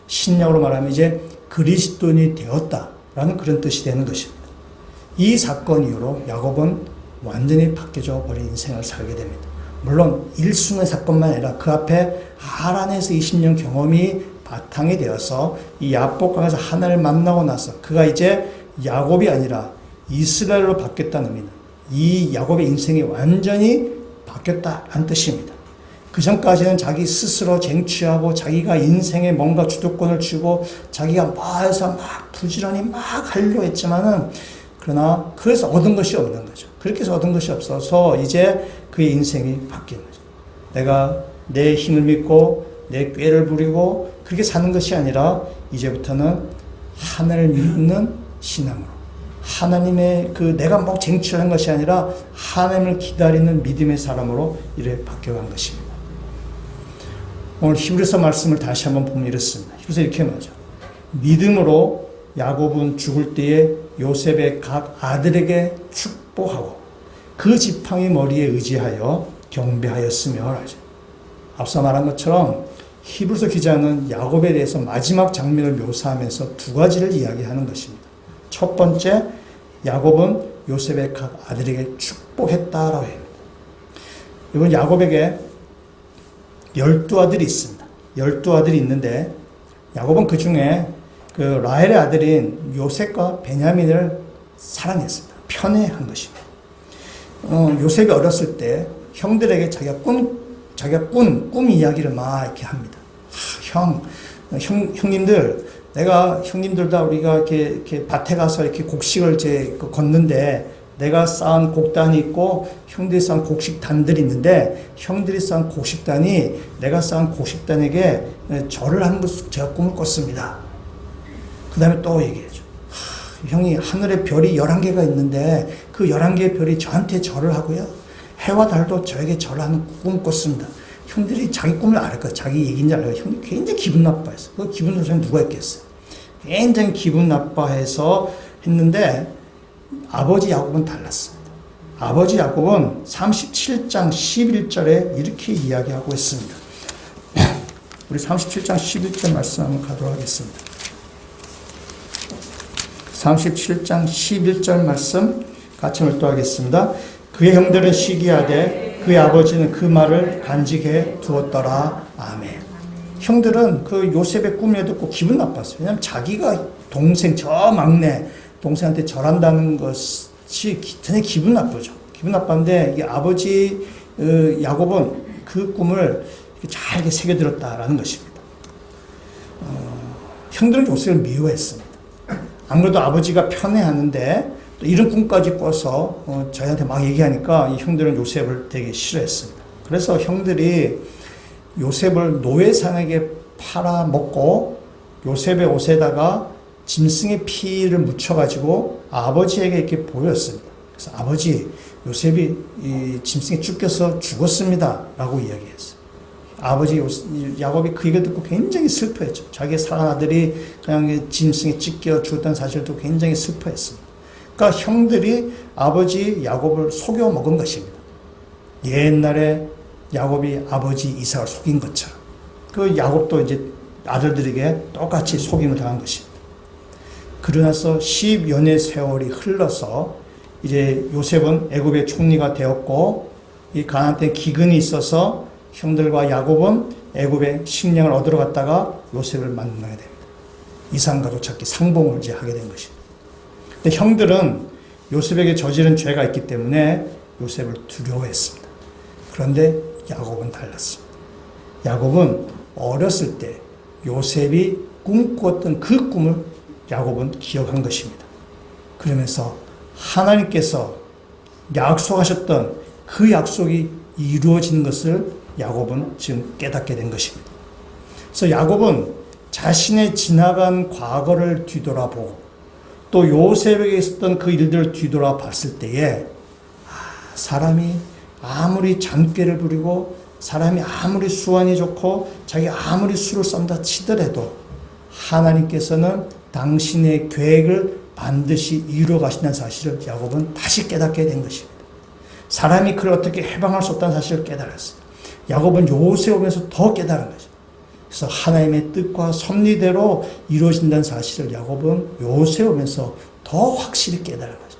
신약으로 말하면 이제 그리스도인이 되었다라는 그런 뜻이 되는 것입니다. 이 사건 이후로 야곱은 완전히 바뀌어져 버린 인생을 살게 됩니다. 물론 일순의 사건만 아니라 그 앞에 하란에서 20년 경험이 바탕이 되어서 이 야복강에서 하나님을 만나고 나서 그가 이제 야곱이 아니라 이스라엘로 바뀌었다는 의미는 이 야곱의 인생이 완전히 바뀌었다는 뜻입니다. 그 전까지는 자기 스스로 쟁취하고 자기가 인생에 뭔가 주도권을 쥐고 자기가 뭐 해서 막 부지런히 막 하려고 했지만은 그러나 그래서 얻은 것이 없는 거죠. 그렇게 해서 얻은 것이 없어서 이제 그의 인생이 바뀐 거죠. 내가 내 힘을 믿고 내 꾀를 부리고 그렇게 사는 것이 아니라 이제부터는 하나님을 믿는 신앙으로 하나님의 내가 뭐 쟁취하는 것이 아니라 하나님을 기다리는 믿음의 사람으로 이래 바뀌어간 것입니다. 오늘 히브리서 말씀을 다시 한번 보면 이렇습니다. 히브리서 이렇게 말하죠. 믿음으로 야곱은 죽을 때에 요셉의 각 아들에게 축복하고 그 지팡이 머리에 의지하여 경배하였으며 하죠. 앞서 말한 것처럼 히브리서 기자는 야곱에 대해서 마지막 장면을 묘사하면서 두 가지를 이야기하는 것입니다. 첫 번째, 야곱은 요셉의 각 아들에게 축복했다라고 합니다. 이번 야곱에게 12아들이 있습니다. 12아들이 있는데 야곱은 그 중에 라헬의 아들인 요셉과 베냐민을 사랑했습니다. 편애한 것입니다. 요셉이 어렸을 때 형들에게 자기가 꿈 이야기를 막 이렇게 합니다. 형님들, 내가 형님들다 우리가 이렇게 밭에 가서 이렇게 곡식을 걷는데 내가 쌓은 곡단이 있고 형들이 쌓은 곡식단들이 있는데 형들이 쌓은 곡식단이 내가 쌓은 곡식단에게 절을 하는 것을 제가 꿈을 꿨습니다. 그 다음에 또 얘기해줘. 형이 하늘에 별이 11개가 있는데 그 11개의 별이 저한테 절을 하고요. 해와 달도 저에게 절하는 꿈을 꿨습니다. 형들이 자기 꿈을 알 거야. 자기 얘기인지 알아요. 형이 굉장히 기분 나빠했어. 그 기분 나빠서 누가 했겠어요. 굉장히 기분 나빠해서 했는데 아버지 야곱은 달랐습니다. 아버지 야곱은 37장 11절에 이렇게 이야기하고 있습니다. 우리 37장 11절 말씀 한번 가도록 하겠습니다. 37장 11절 말씀 같이 묵도하겠습니다. 그의 형들은 시기하되 그의 아버지는 그 말을 간직해 두었더라. 아멘. 형들은 그 요셉의 꿈을 듣고 기분 나빴어요. 왜냐하면 자기가 저 막내 동생한테 절한다는 것이 굉장히 기분 나쁘죠. 기분 나빴는데 이 아버지 야곱은 그 꿈을 잘 새겨들었다라는 것입니다. 형들은 요셉을 미워했습니다. 안 그래도 아버지가 편애하는데 또 이런 꿈까지 꿔서 저희한테 막 얘기하니까 이 형들은 요셉을 되게 싫어했습니다. 그래서 형들이 요셉을 노예상에게 팔아먹고 요셉의 옷에다가 짐승의 피를 묻혀가지고 아버지에게 이렇게 보였습니다. 그래서 아버지, 요셉이 이 짐승에 쫓겨서 죽었습니다. 라고 이야기했어요. 아버지 야곱이 그 얘기를 듣고 굉장히 슬퍼했죠. 자기의 사랑하는 아들이 그냥 짐승에 찢겨 죽었다는 사실을 듣고 굉장히 슬퍼했습니다. 그러니까 형들이 아버지 야곱을 속여 먹은 것입니다. 옛날에 야곱이 아버지 이삭을 속인 것처럼 그 야곱도 이제 아들들에게 똑같이 속임을 당한 것입니다. 그러나서 10여 년 세월이 흘러서 이제 요셉은 애굽의 총리가 되었고 이 가나안 땅에 기근이 있어서 형들과 야곱은 애굽의 식량을 얻으러 갔다가 요셉을 만나게 됩니다. 이산가족 찾기 상봉을 이제 하게 된 것입니다. 근데 형들은 요셉에게 저지른 죄가 있기 때문에 요셉을 두려워했습니다. 그런데 야곱은 달랐습니다. 야곱은 어렸을 때 요셉이 꿈꾸었던 그 꿈을 야곱은 기억한 것입니다. 그러면서 하나님께서 약속하셨던 그 약속이 이루어진 것을 야곱은 지금 깨닫게 된 것입니다. 그래서 야곱은 자신의 지나간 과거를 뒤돌아보고 또 요셉에게 있었던 그 일들을 뒤돌아봤을 때에 사람이 아무리 잔꾀를 부리고 사람이 아무리 수완이 좋고 자기 아무리 수를 쏜다 치더라도 하나님께서는 당신의 계획을 반드시 이루어 가신다는 사실을 야곱은 다시 깨닫게 된 것입니다. 사람이 그를 어떻게 해방할 수 없다는 사실을 깨달았어요. 야곱은 요셉을 보면서 더 깨달은 거죠. 그래서 하나님의 뜻과 섭리대로 이루어진다는 사실을 야곱은 요셉을 보면서 더 확실히 깨달은 거죠.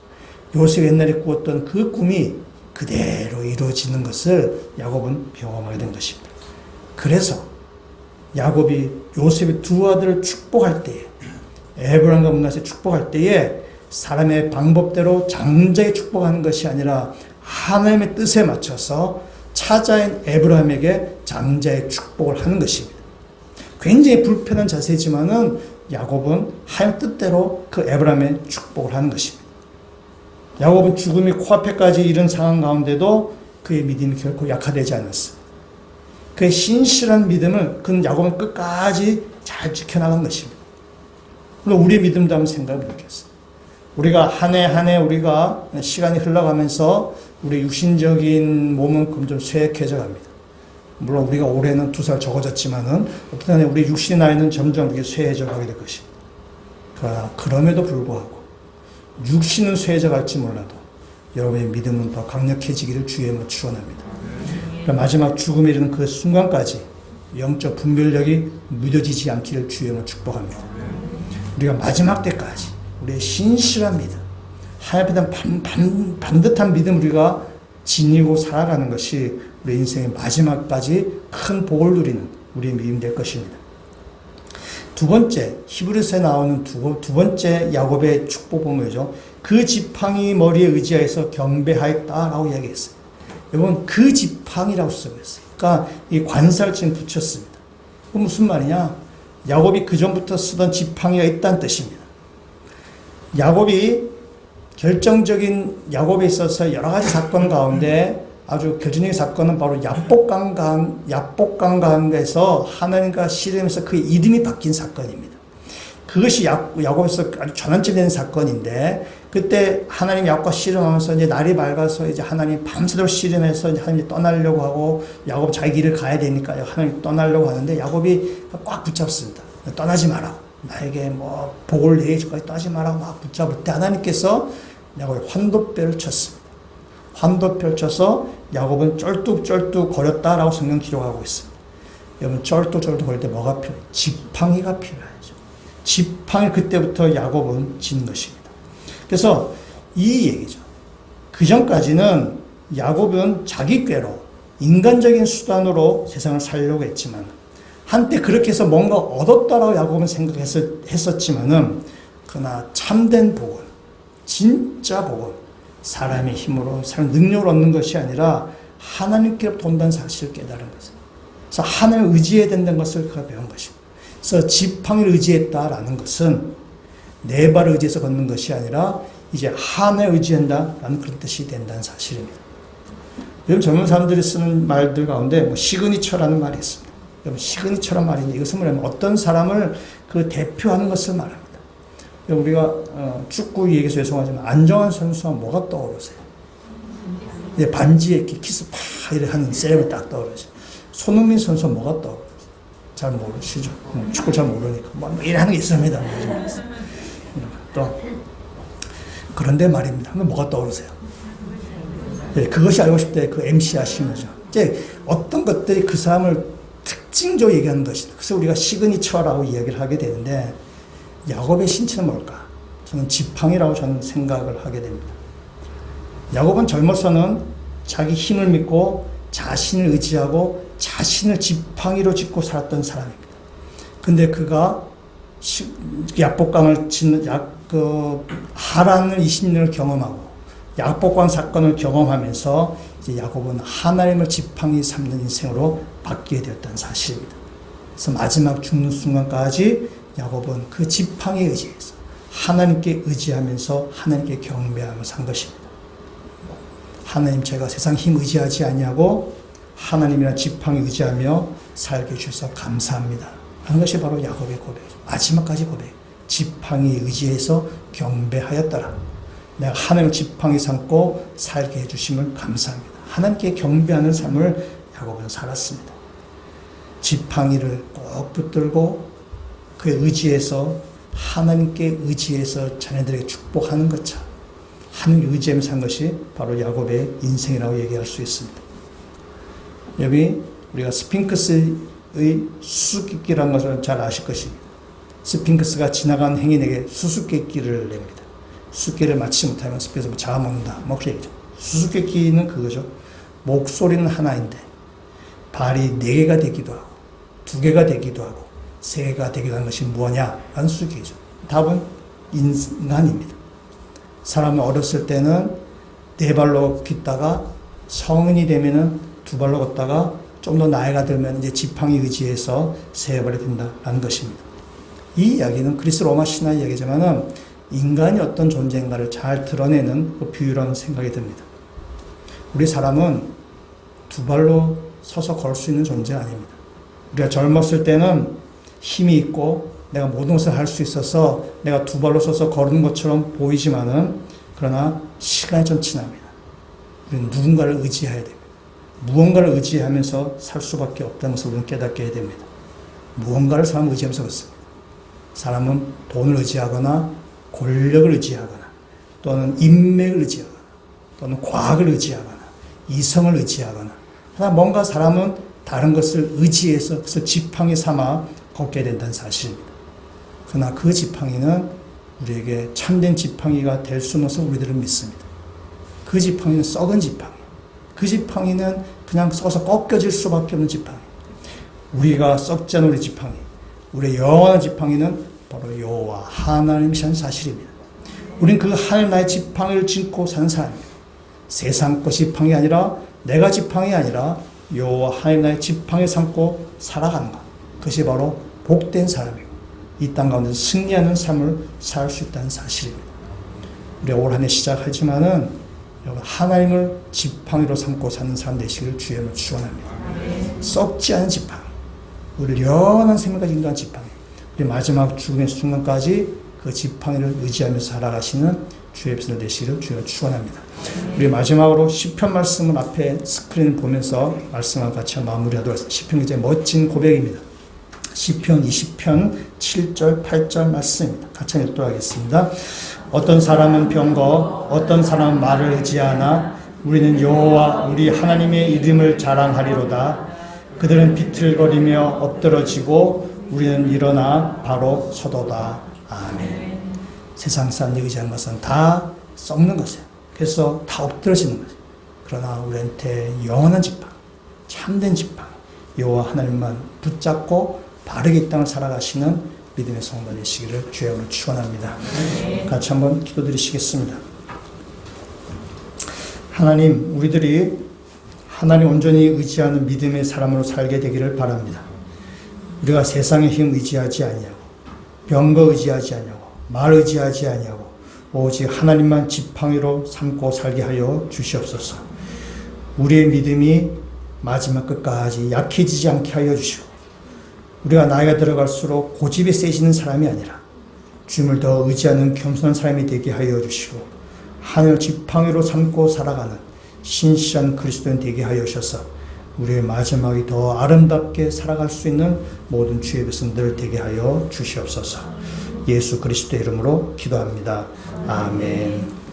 요셉이 옛날에 꾸었던 그 꿈이 그대로 이루어지는 것을 야곱은 경험하게 된 것입니다. 그래서 야곱이 요셉의 두 아들을 축복할 때에, 에브라임과 문하세 축복할 때에 사람의 방법대로 장자에 축복하는 것이 아니라 하나님의 뜻에 맞춰서 차자인 에브라임에게 장자의 축복을 하는 것입니다. 굉장히 불편한 자세지만은 야곱은 하나님 뜻대로 그 에브라임의 축복을 하는 것입니다. 야곱은 죽음이 코앞에까지 이른 상황 가운데도 그의 믿음이 결코 약화되지 않았어요. 그의 신실한 믿음을 그는 야곱은 끝까지 잘 지켜나간 것입니다. 그럼 우리의 믿음도 한번 생각해 보겠습니다. 우리가 한 해 한 해 우리가 시간이 흘러가면서 우리 육신적인 몸은 점점 쇠약해져 갑니다. 물론 우리가 올해는 2살 적어졌지만은 어떤 한에 우리 육신의 나이는 점점 이게 쇠해져 가게 될 것입니다. 그러나 그럼에도 불구하고 육신은 쇠해져 갈지 몰라도 여러분의 믿음은 더 강력해지기를 주의 이름으로 축원합니다. 마지막 죽음에 이르는 그 순간까지 영적 분별력이 무뎌지지 않기를 주의 이름으로 축복합니다. 우리가 마지막 때까지 우리의 신실한 믿음, 하나님에 대한 반듯한 믿음 우리가 지니고 살아가는 것이 우리 인생의 마지막까지 큰 복을 누리는 우리의 믿음이 될 것입니다. 두 번째, 히브리서에 나오는 두 번째 야곱의 축복은 뭐죠? 그 지팡이 머리에 의지하여서 경배하였다라고 이야기했어요. 여러분, 그 지팡이라고 쓰고 있어요. 그러니까 이 관사를 지금 붙였습니다. 그 무슨 말이냐? 야곱이 그전부터 쓰던 지팡이가 있다는 뜻입니다. 야곱이 결정적인 야곱에 있어서 여러 가지 사건 가운데 아주 결정적인 사건은 바로 야복강가에서 하나님과 씨름에서 그의 이름이 바뀐 사건입니다. 그것이 야곱에서 아주 전환점이 사건인데, 그때 하나님이 야곱과 씨름하면서 이제 날이 밝아서 이제 하나님 밤새도록 씨름해서 이제 하나님이 떠나려고 하고, 야곱 자기 길을 가야 되니까 하나님이 떠나려고 하는데 야곱이 꽉 붙잡습니다. 떠나지 마라. 나에게 뭐 복을 내줄까지 떠나지 마라. 막 붙잡을 때 하나님께서 야곱의 환도뼈를 쳤습니다. 환도뼈를 쳐서 야곱은 쩔뚝쩔뚝 거렸다라고 성경 기록하고 있습니다. 여러분, 쩔뚝쩔뚝 거릴 때 뭐가 필요해요? 지팡이가 필요하죠. 지팡이, 그때부터 야곱은 진 것입니다. 그래서 이 얘기죠. 그 전까지는 야곱은 자기 꾀로 인간적인 수단으로 세상을 살려고 했지만, 한때 그렇게 해서 뭔가 얻었다라고 야곱은 생각했었지만은, 그러나 참된 복은, 진짜 복은 사람의 힘으로, 사람 능력을 얻는 것이 아니라 하나님께로부터 온다는 사실을 깨달은 것입니다. 그래서 하나님을 의지해야 된다는 것을 그가 배운 것입니다. 그래서 지팡이를 의지했다라는 것은 내 발을 의지해서 걷는 것이 아니라 이제 하나님을 의지한다라는 그런 뜻이 된다는 사실입니다. 요즘 젊은 사람들이 쓰는 말들 가운데 뭐 시그니처라는 말이 있습니다. 여러분, 시그니처란 말인데 이것은 뭐냐면 어떤 사람을 그 대표하는 것을 말합니다. 우리가 축구 얘기해서 죄송하지만 안정환 선수하면 뭐가 떠오르세요? 반지에 이렇게 키스 팍 이렇게 하는 세레머니 딱 떠오르죠. 손흥민 선수 뭐가 떠오르세요? 잘 모르시죠? 축구 잘 모르니까 뭐 이래 하는 게 있습니다. 또 그런데 말입니다. 하면 뭐가 떠오르세요? 그것이 알고 싶을 때 그 MC 하시는 거죠. 이제 어떤 것들이 그 사람을 특징적으로 얘기하는 것이다. 그래서 우리가 시그니처라고 이야기를 하게 되는데, 야곱의 신체는 뭘까? 저는 지팡이라고 저는 생각을 하게 됩니다. 야곱은 젊어서는 자기 힘을 믿고 자신을 의지하고 자신을 지팡이로 짚고 살았던 사람입니다. 근데 그가 약복강을 짓는 하란을 20년을 경험하고 약복강 사건을 경험하면서 이제 야곱은 하나님을 지팡이 삼는 인생으로 바뀌게 되었다는 사실입니다. 그래서 마지막 죽는 순간까지 야곱은 그 지팡이에 의지해서 하나님께 의지하면서 하나님께 경배하며 산 것입니다. 하나님, 제가 세상 힘 의지하지 아니하고 하나님이란 지팡이 의지하며 살게 해주셔서 감사합니다 하는 것이 바로 야곱의 고백이죠. 마지막까지 고백. 지팡이 의지해서 경배하였더라. 내가 하나님을 지팡이 삼고 살게 해주심을 감사합니다. 하나님께 경배하는 삶을 야곱은 살았습니다. 지팡이를 꼭 붙들고 그의 의지에서, 하나님께 의지해서 자녀들에게 축복하는 것처럼 하나님 의지하면서 산 것이 바로 야곱의 인생이라고 얘기할 수 있습니다. 여기 우리가 스핑크스의 수수께끼라는 것을 잘 아실 것입니다. 스핑크스가 지나간 행인에게 수수께끼를 냅니다. 수수께끼를 맞지 못하면 습해서 잡아먹는다. 뭐 그렇게 얘기죠. 수수께끼는 그거죠. 목소리는 하나인데 발이 4개가 되기도 하고 2개가 되기도 하고 3개가 되기도 하는 것이 무엇냐? 라는 수수께끼죠. 답은 인간입니다. 사람은 어렸을 때는 4발로 걷다가 성인이 되면은 2발로 걷다가 좀 더 나이가 들면 이제 지팡이 의지해서 3발이 된다라는 것입니다. 이 이야기는 그리스 로마 신화 이야기지만은 인간이 어떤 존재인가를 잘 드러내는 그 비유라는 생각이 듭니다. 우리 사람은 2발로 서서 걸 수 있는 존재 아닙니다. 우리가 젊었을 때는 힘이 있고 내가 모든 것을 할 수 있어서 내가 2발로 서서 걸은 것처럼 보이지만은 그러나 시간이 좀 지납니다. 우리는 누군가를 의지해야 됩니다. 무언가를 의지하면서 살 수밖에 없다는 것을 우리는 깨닫게 해야 됩니다. 무언가를 사람은 의지하면서 그렇습니다. 사람은 돈을 의지하거나 권력을 의지하거나 또는 인맥을 의지하거나 또는 과학을 의지하거나 이성을 의지하거나 하나 뭔가 사람은 다른 것을 의지해서 그것을 지팡이 삼아 걷게 된다는 사실입니다. 그러나 그 지팡이는 우리에게 참된 지팡이가 될 수 없는 것을 우리들은 믿습니다. 그 지팡이는 썩은 지팡이. 그 지팡이는 그냥 썩어서 꺾여질 수밖에 없는 지팡이. 우리가 썩지 않은 우리 지팡이, 우리의 영원한 지팡이는 바로 여호와 하나님이시라는 사실입니다. 우리는 그 하나님 나의 지팡이를 짚고 사는 사람입니다. 세상 것 지팡이 아니라 내가 지팡이 아니라 여호와 하나님 나의 지팡이 삼고 살아가는 것. 그것이 바로 복된 사람이고 이 땅 가운데 승리하는 삶을 살 수 있다는 사실입니다. 우리 올 한 해 시작하지만은 하나님을 지팡이로 삼고 사는 사람 되시기를 주의 이름으로 축원합니다. 썩지 않은 지팡이, 우리를 영원한 생명까지 인도한 지팡이, 우리 마지막 죽음의 순간까지 그 지팡이를 의지하면서 살아가시는 주의 백성들 되시기를 주의 이름으로 축원합니다. 우리 마지막으로 시편 말씀을 앞에 스크린을 보면서 말씀과 같이 마무리하도록 하겠습니다. 시편 굉장히 멋진 고백입니다. 시편 20편 7절 8절 말씀입니다. 같이 읽도록 하겠습니다. 어떤 사람은 병거, 어떤 사람은 말을 의지하나 우리는 여호와 우리 하나님의 이름을 자랑하리로다. 그들은 비틀거리며 엎드러지고 우리는 일어나 바로 서도다. 아멘. 세상 사람들이 의지하는 것은 다 썩는 것이에요. 그래서 다 엎드러지는 거예요. 그러나 우리한테 영원한 지팡이, 참된 지팡이, 여호와 하나님만 붙잡고 바르게 이 땅을 살아가시는 믿음의 성도 되시기를 주의 이름으로 축원합니다. 같이 한번 기도드리시겠습니다. 하나님, 우리들이 하나님 온전히 의지하는 믿음의 사람으로 살게 되기를 바랍니다. 우리가 세상의 힘 의지하지 아니하고 병거 의지하지 아니하고 말 의지하지 아니하고 오직 하나님만 지팡이로 삼고 살게 하여 주시옵소서. 우리의 믿음이 마지막 끝까지 약해지지 않게 하여 주시고 우리가 나이가 들어갈수록 고집이 세지는 사람이 아니라 주님을 더 의지하는 겸손한 사람이 되게 하여 주시고 하늘 지팡이로 삼고 살아가는 신실한 그리스도인 되게 하여 주셔서 우리의 마지막이 더 아름답게 살아갈 수 있는 모든 주의 백성들 되게 하여 주시옵소서. 예수 그리스도의 이름으로 기도합니다. 아멘.